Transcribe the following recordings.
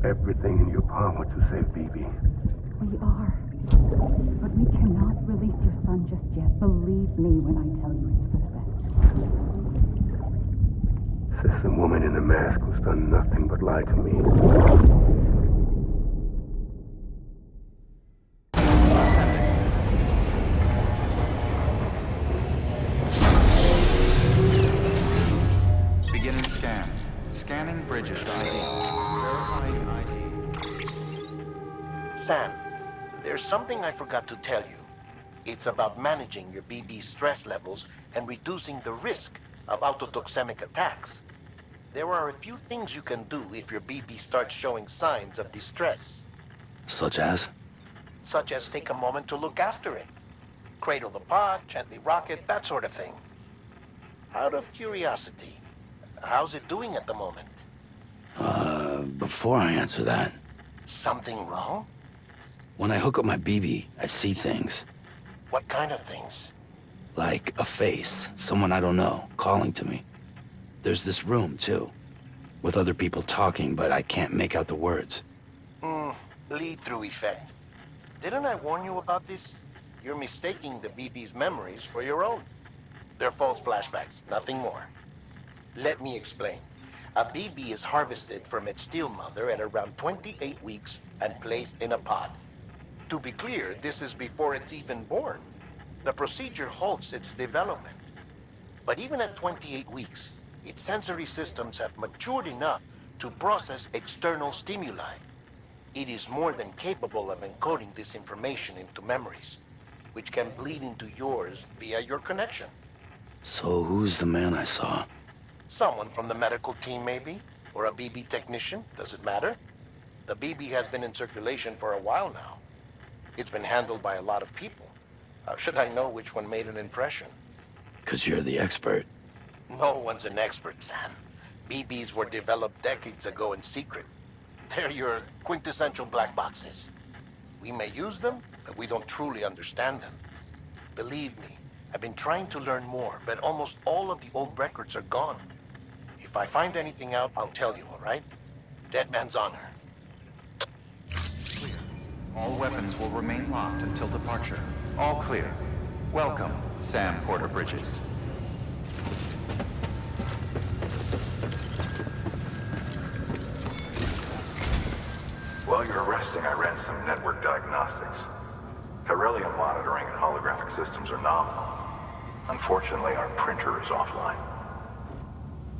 everything in your power to save BB. We are. But we cannot release your son just yet. Believe me when I tell you it's for the best. Says the woman in the mask who's done nothing but lie to me. Beginning scan. Scanning bridges ID. Verifying ID. Sam, there's something I forgot to tell you. It's about managing your BB stress levels and reducing the risk of autotoxemic attacks. There are a few things you can do if your BB starts showing signs of distress. Such as? Such as take a moment to look after it. Cradle the pod, gently rock it, that sort of thing. Out of curiosity, how's it doing at the moment? Before I answer that, Something wrong? when I hook up my BB, I see things. What kind of things? Like a face, someone I don't know, calling to me. There's this room, too, with other people talking, but I can't make out the words. Lead-through effect. Didn't I warn you about this? You're mistaking the BB's memories for your own. They're false flashbacks, nothing more. Let me explain. A BB is harvested from its steel mother at around 28 weeks and placed in a pod. To be clear, this is before it's even born. The procedure halts its development. But even at 28 weeks, its sensory systems have matured enough to process external stimuli. It is more than capable of encoding this information into memories, which can bleed into yours via your connection. So who's the man I saw? Someone from the medical team, maybe? Or a BB technician? Does it matter? The BB has been in circulation for a while now. It's been handled by a lot of people. How should I know which one made an impression? 'Cause you're the expert. No one's an expert, Sam. BBs were developed decades ago in secret. They're your quintessential black boxes. We may use them, but we don't truly understand them. Believe me, I've been trying to learn more, but almost all of the old records are gone. If I find anything out, I'll tell you, all right? Dead man's honor. Clear. All weapons will remain locked until departure. All clear. Welcome, Sam Porter Bridges. While you're resting, I ran some network diagnostics. Beryllium monitoring and holographic systems are nominal. Unfortunately, our printer is offline.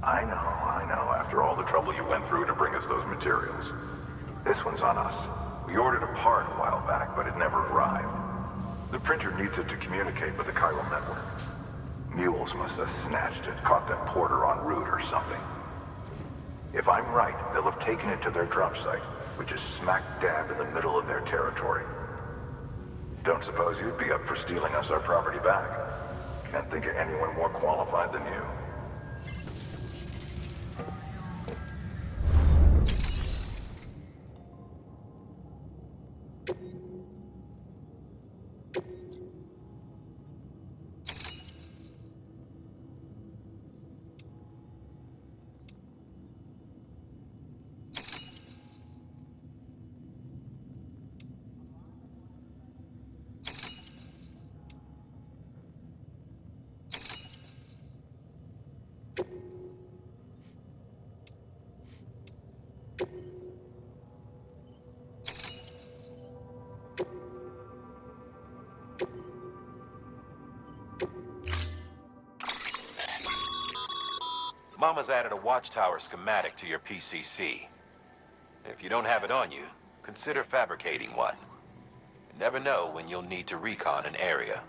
I know. After all the trouble you went through to bring us those materials. This one's on us. We ordered a part a while back, but it never arrived. The printer needs it to communicate with the chiral network. Mules must have snatched it, caught that porter en route or something. If I'm right, they'll have taken it to their drop site, which is smack dab in the middle of their territory. Don't suppose you'd be up for stealing us our property back? Can't think of anyone more qualified than you. Mama's added a watchtower schematic to your PCC. If you don't have it on you, consider fabricating one. You never know when you'll need to recon an area.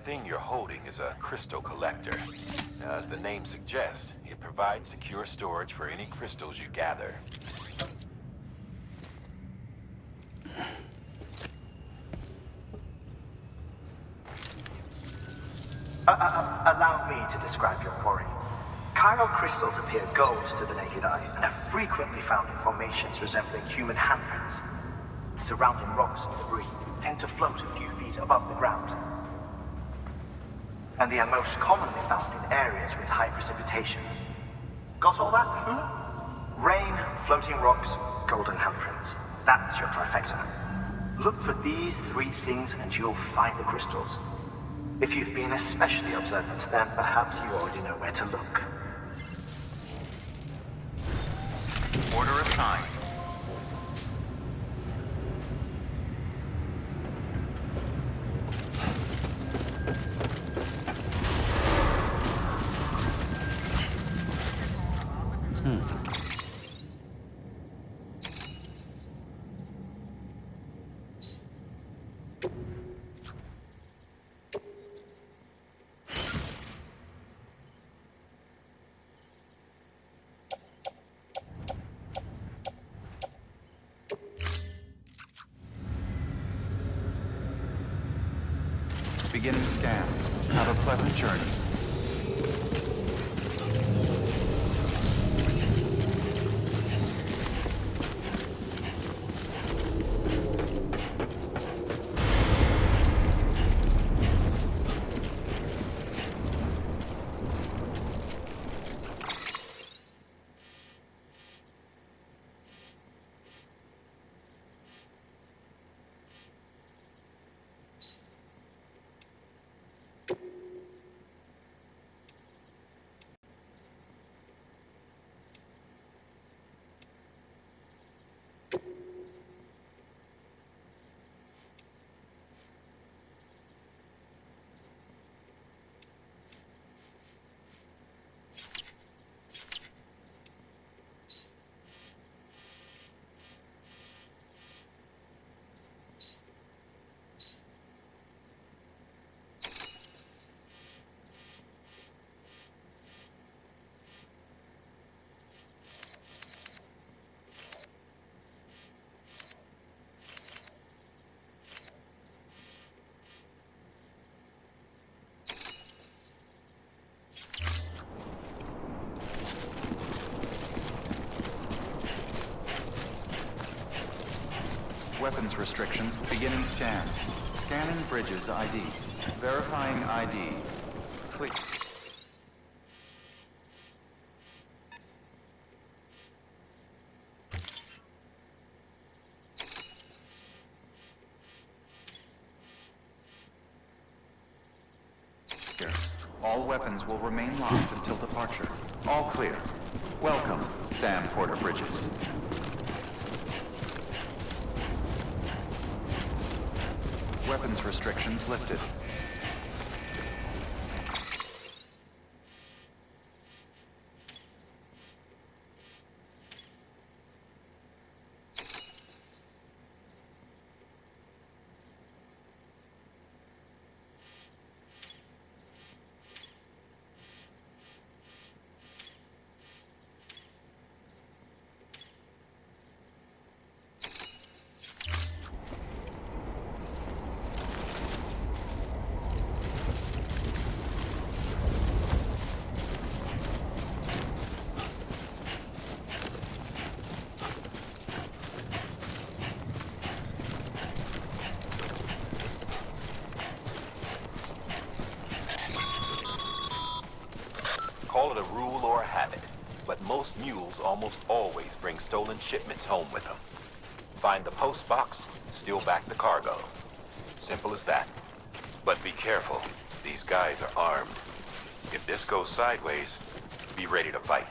That thing you're holding is a crystal collector. Now, as the name suggests, it provides secure storage for any crystals you gather. Allow me to describe your quarry. Chiral crystals appear gold to the naked eye and are frequently found in formations resembling human handprints. Surrounding rocks and debris tend to float a few feet above the ground. And they are most commonly found in areas with high precipitation. Got all that? Rain, floating rocks, golden handprints. That's your trifecta. Look for these three things and you'll find the crystals. If you've been especially observant, then perhaps you already know where to look. Order assigned. Beginning scan. Have a pleasant journey. Weapons restrictions. Beginning scan. Scanning bridges ID. Verifying ID. Click. Here. All weapons will remain locked until departure. All clear. Welcome, Sam Porter Bridges. Weapons restrictions lifted. Call it a rule or a habit, but most mules almost always bring stolen shipments home with them. Find the post box, steal back the cargo. Simple as that. But be careful, these guys are armed. If this goes sideways, be ready to fight.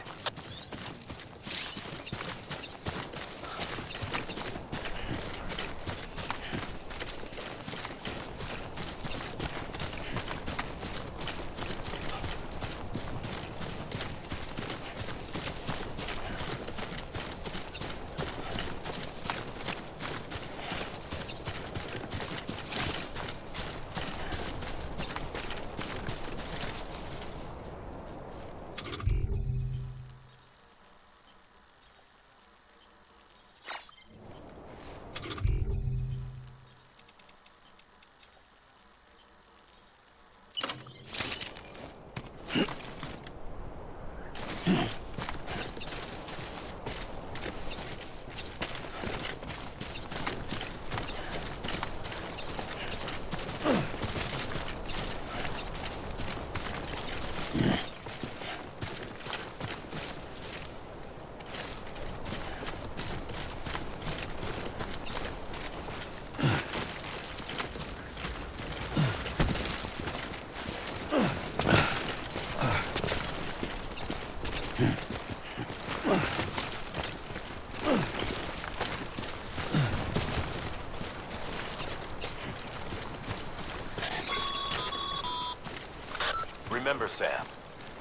Remember, Sam,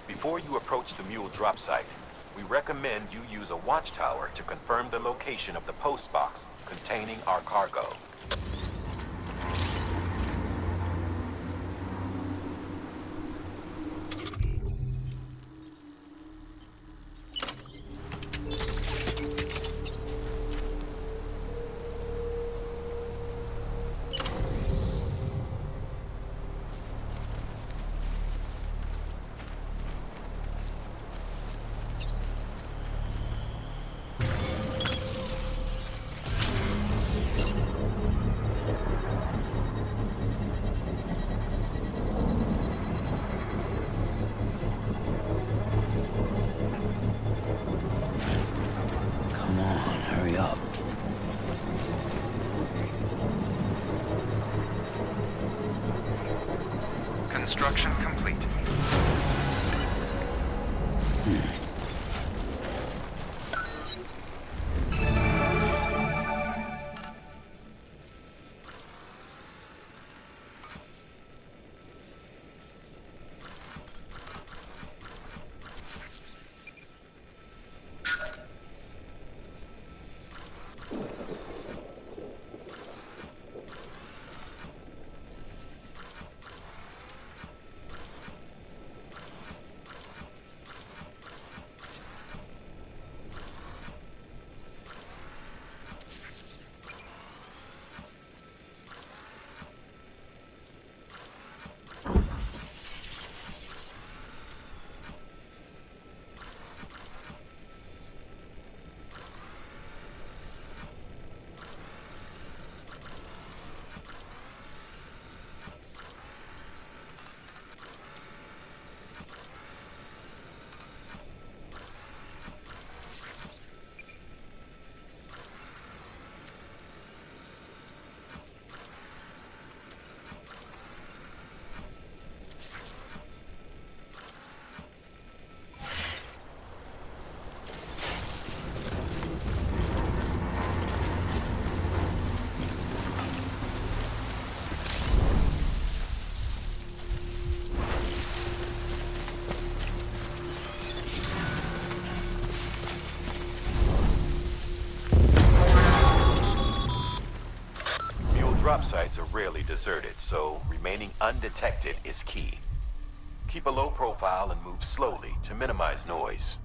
before you approach the mule drop site, we recommend you use a watchtower to confirm the location of the post box containing our cargo. Come on, hurry up. Construction complete. Drop sites are rarely deserted, so remaining undetected is key. Keep a low profile and move slowly to minimize noise.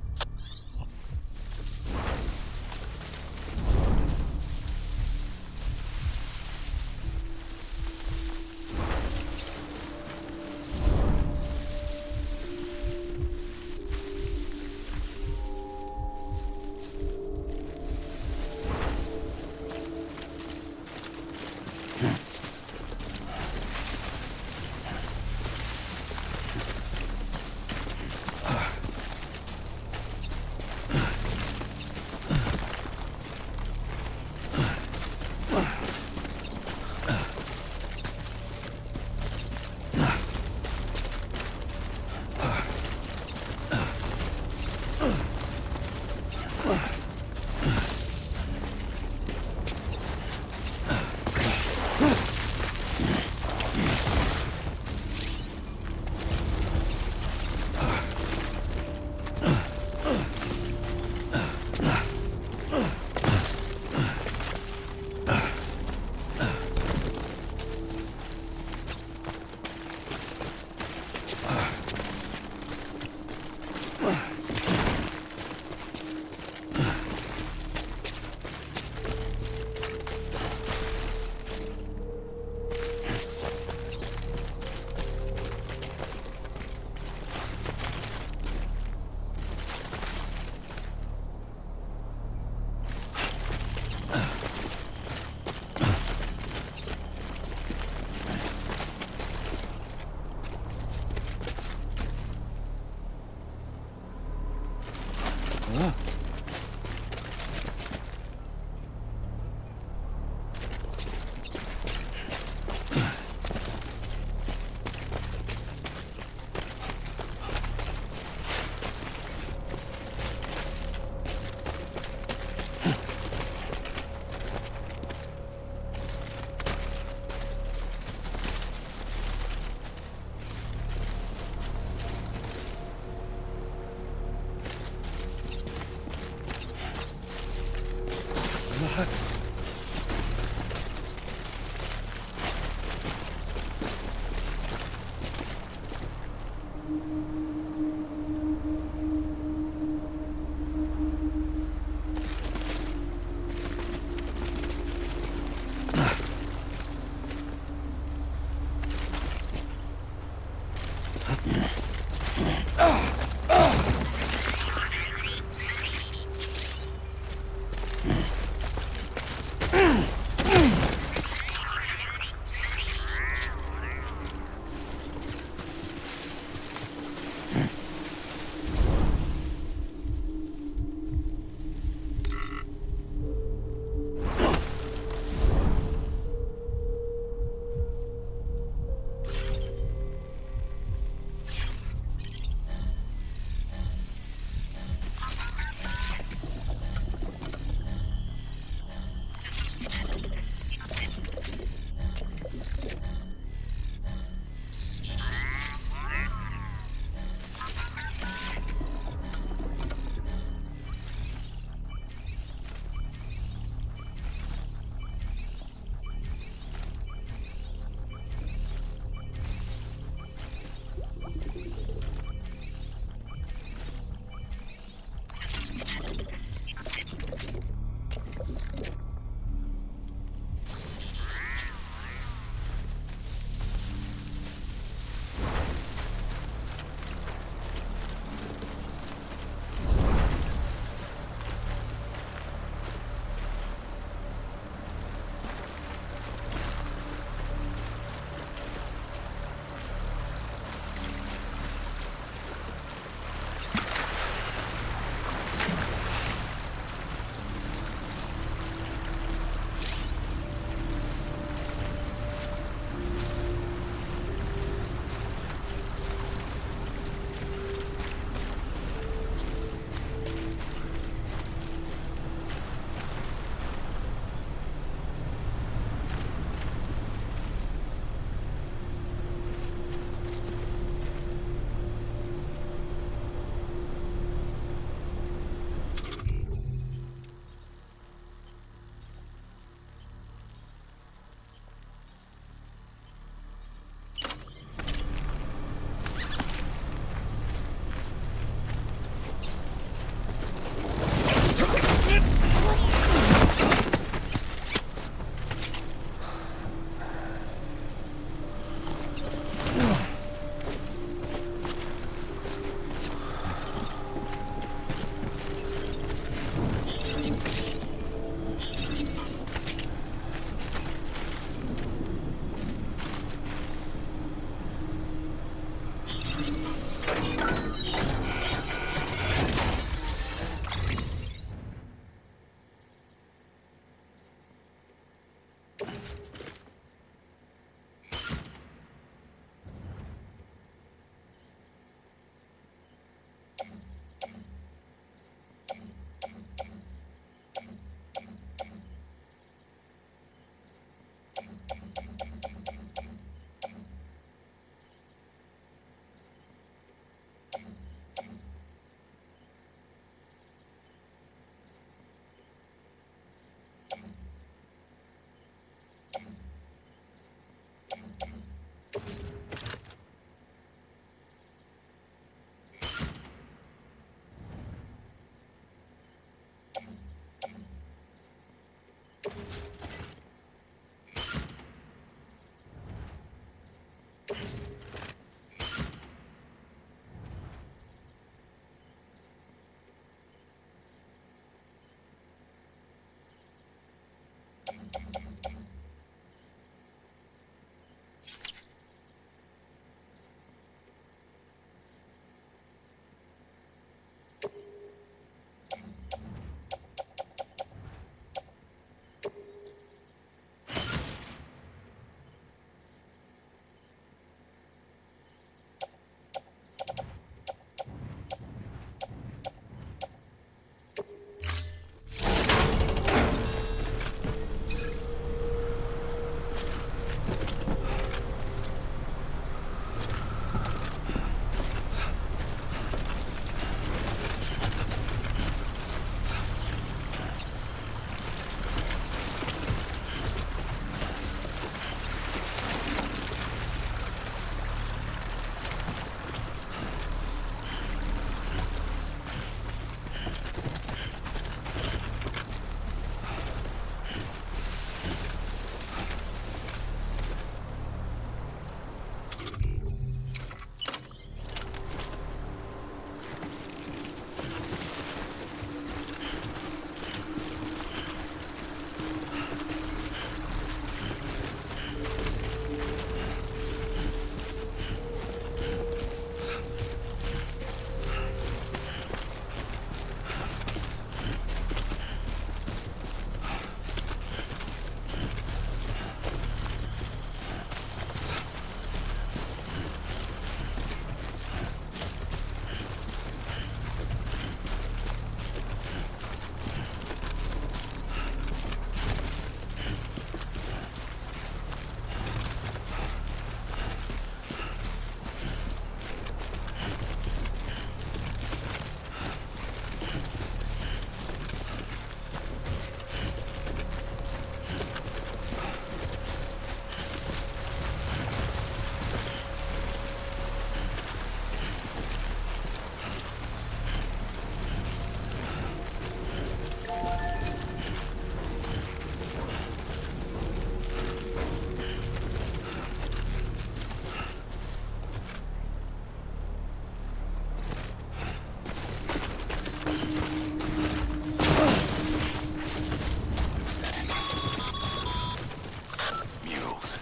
Mules.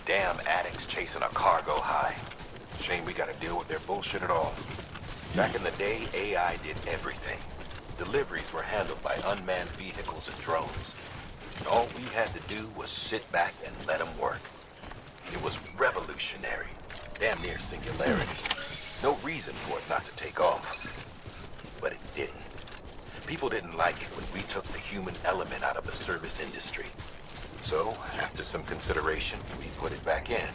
Damn addicts chasing a cargo high. Shame we gotta deal with their bullshit at all. Back in the day, AI did everything. Deliveries were handled by unmanned vehicles and drones. All we had to do was sit back and let them work. It was revolutionary. Damn near singularity. No reason for it not to take off. But it didn't. People didn't like it when we took the human element out of the service industry. So, after some consideration, we put it back in.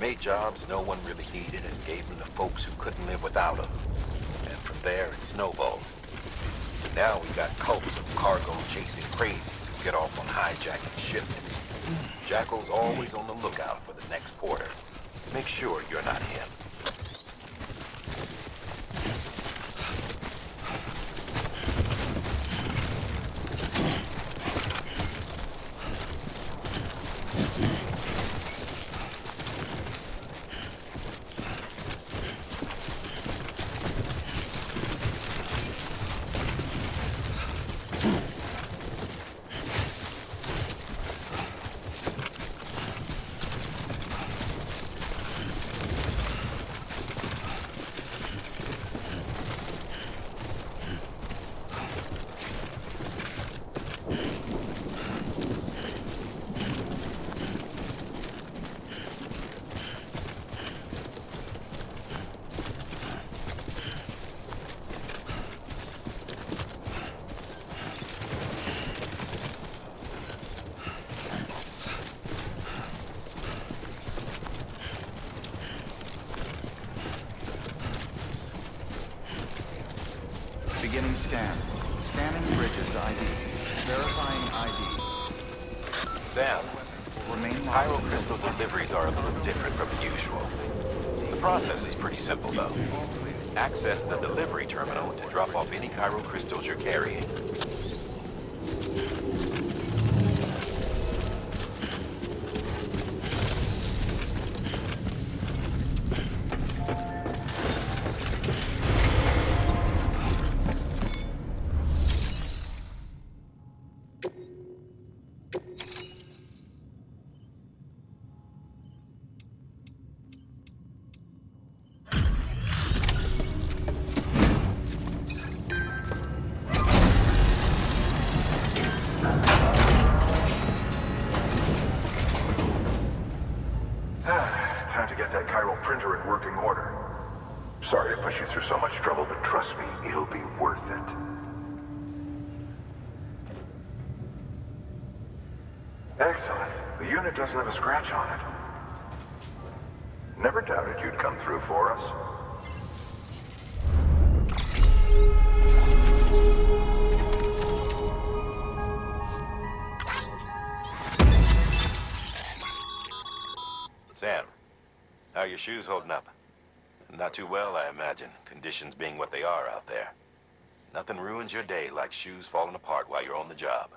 Made jobs no one really needed and gave them to folks who couldn't live without them. And from there, it snowballed. Now we got cults of cargo-chasing crazies who get off on hijacking shipments. Jackal's always on the lookout for the next porter. Make sure you're not him. Beginning scan. Scanning Bridges ID. Verifying ID. Sam, Remain pyro crystal deliveries are a little different from usual. The process is pretty simple, though. Access the delivery terminal to drop off any pyro crystals you're carrying. Time to get that chiral printer in working order. Sorry to push you through so much trouble, but trust me, it'll be worth it. Excellent. The unit doesn't have a scratch on it. Never doubted you'd come through for us. Sam, how are your shoes holding up? Not too well, I imagine, conditions being what they are out there. Nothing ruins your day like shoes falling apart while you're on the job.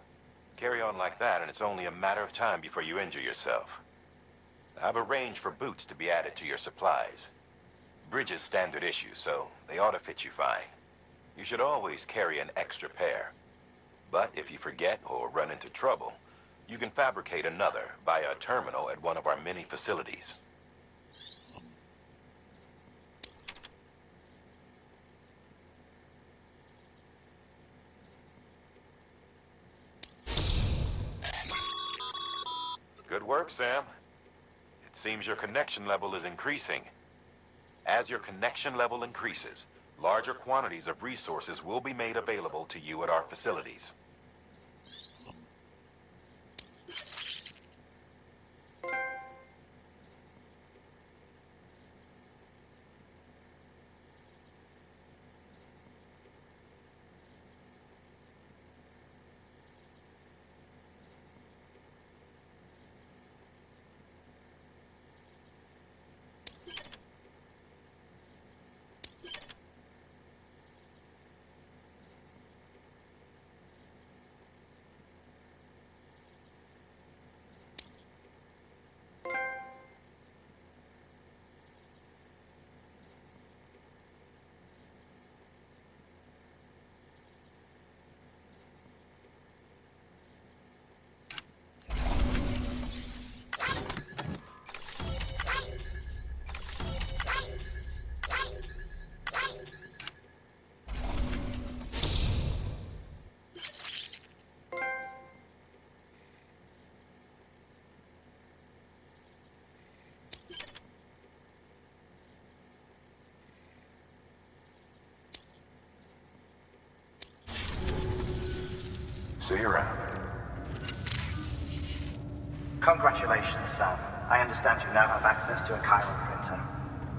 Carry on like that, and it's only a matter of time before you injure yourself. I've arranged for boots to be added to your supplies. Bridges standard issue, so they ought to fit you fine. You should always carry an extra pair. But if you forget or run into trouble, you can fabricate another via a terminal at one of our many facilities. Good work, Sam. It seems your connection level is increasing. As your connection level increases, larger quantities of resources will be made available to you at our facilities. See you around. Congratulations, Sam. I understand you now have access to a chiral printer.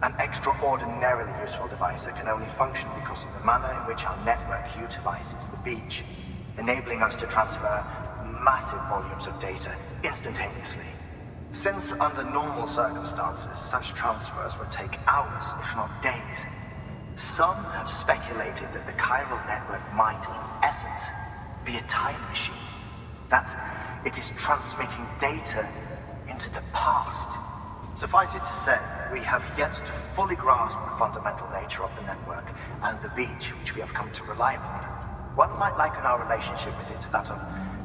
An extraordinarily useful device that can only function because of the manner in which our network utilizes the beach, enabling us to transfer massive volumes of data instantaneously. Since under normal circumstances, such transfers would take hours, if not days, some have speculated that the chiral network might, in essence, be a time machine. That it is transmitting data into the past. Suffice it to say, we have yet to fully grasp the fundamental nature of the network and the beach which we have come to rely upon. One might liken our relationship with it to that of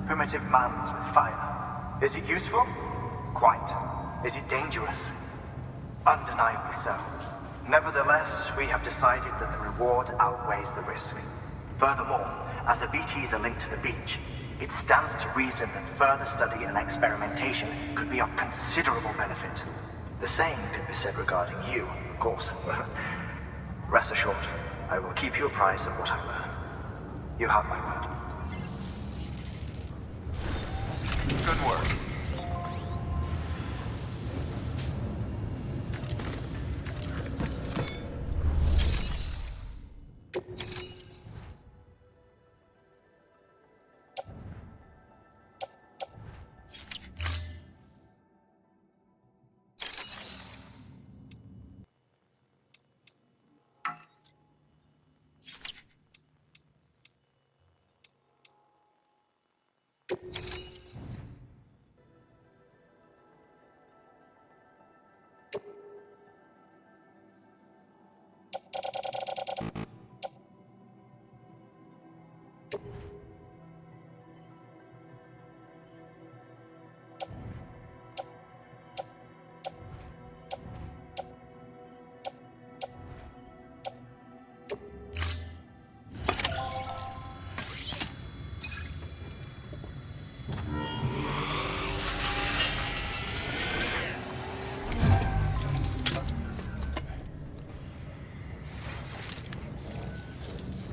primitive mans with fire. Is it useful? Quite. Is it dangerous? Undeniably so. Nevertheless, we have decided that the reward outweighs the risk. Furthermore, as the BTs are linked to the beach, it stands to reason that further study and experimentation could be of considerable benefit. The same could be said regarding you, of course. Rest assured, I will keep you apprised of what I learn. You have my word. Good work.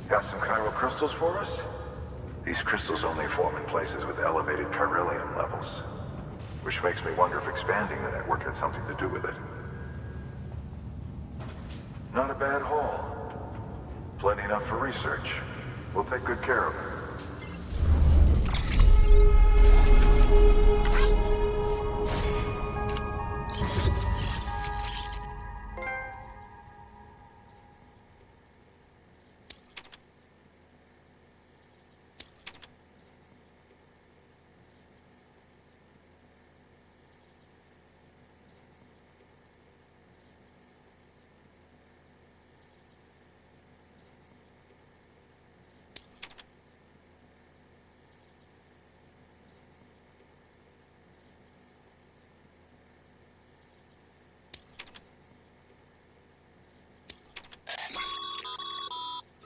Got some chiral crystals for us? These crystals only form in places with elevated chiralium levels. Which makes me wonder if expanding the network had something to do with it. Not a bad haul. Plenty enough for research. We'll take good care of it.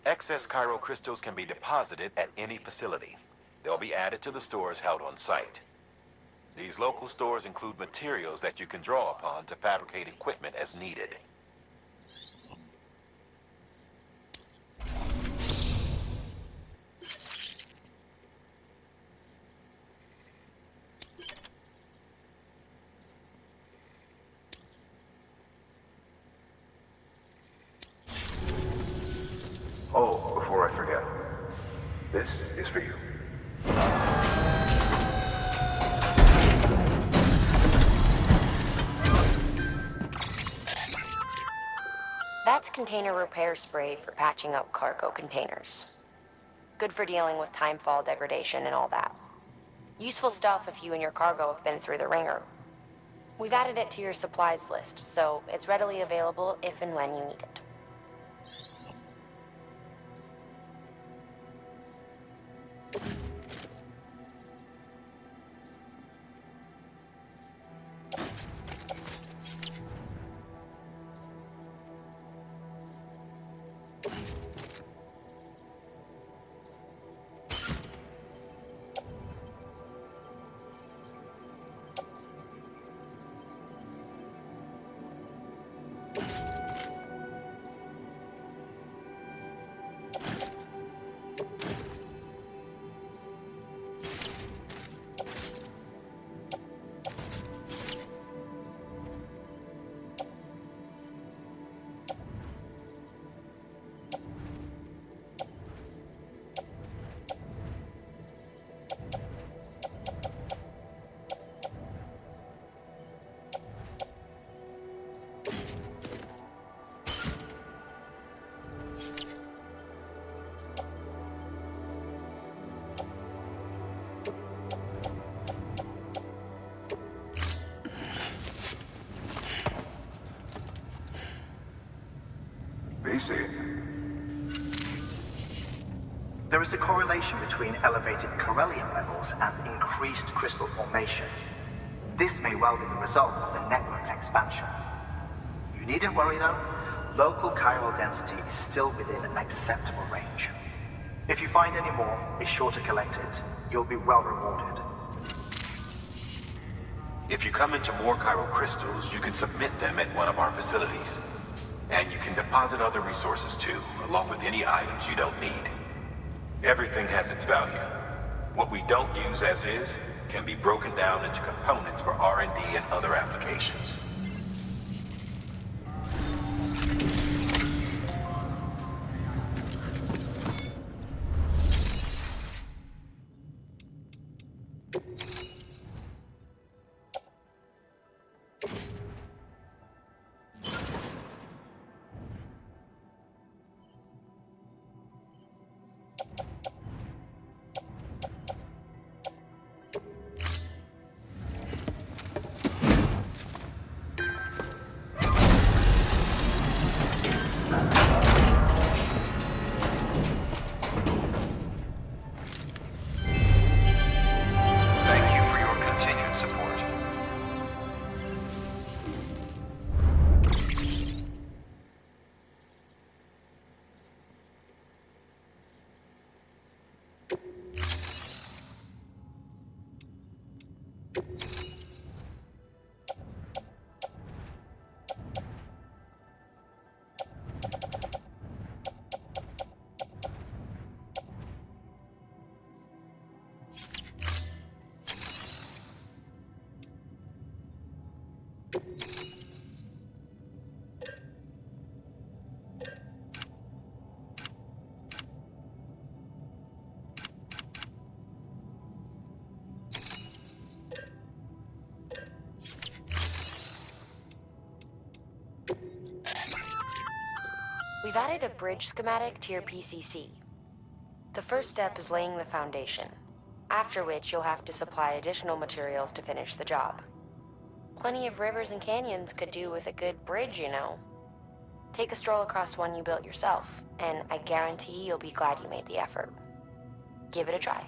Excess chiral crystals can be deposited at any facility. They'll be added to the stores held on site. These local stores include materials that you can draw upon to fabricate equipment as needed. Oh, before I forget. This is for you. That's container repair spray for patching up cargo containers. Good for dealing with timefall degradation and all that. Useful stuff if you and your cargo have been through the ringer. We've added it to your supplies list, so it's readily available if and when you need it. There is a correlation between elevated Corellium levels and increased crystal formation. This may well be the result of the network's expansion. You needn't worry though. Local chiral density is still within an acceptable range. If you find any more, be sure to collect it. You'll be well rewarded. If you come into more chiral crystals, you can submit them at one of our facilities. And you can deposit other resources too, along with any items you don't need. Everything has its value. What we don't use as is can be broken down into components for R&D and other applications. We've added a bridge schematic to your PCC. The first step is laying the foundation, after which you'll have to supply additional materials to finish the job. Plenty of rivers and canyons could do with a good bridge, you know. Take a stroll across one you built yourself, and I guarantee you'll be glad you made the effort. Give it a try.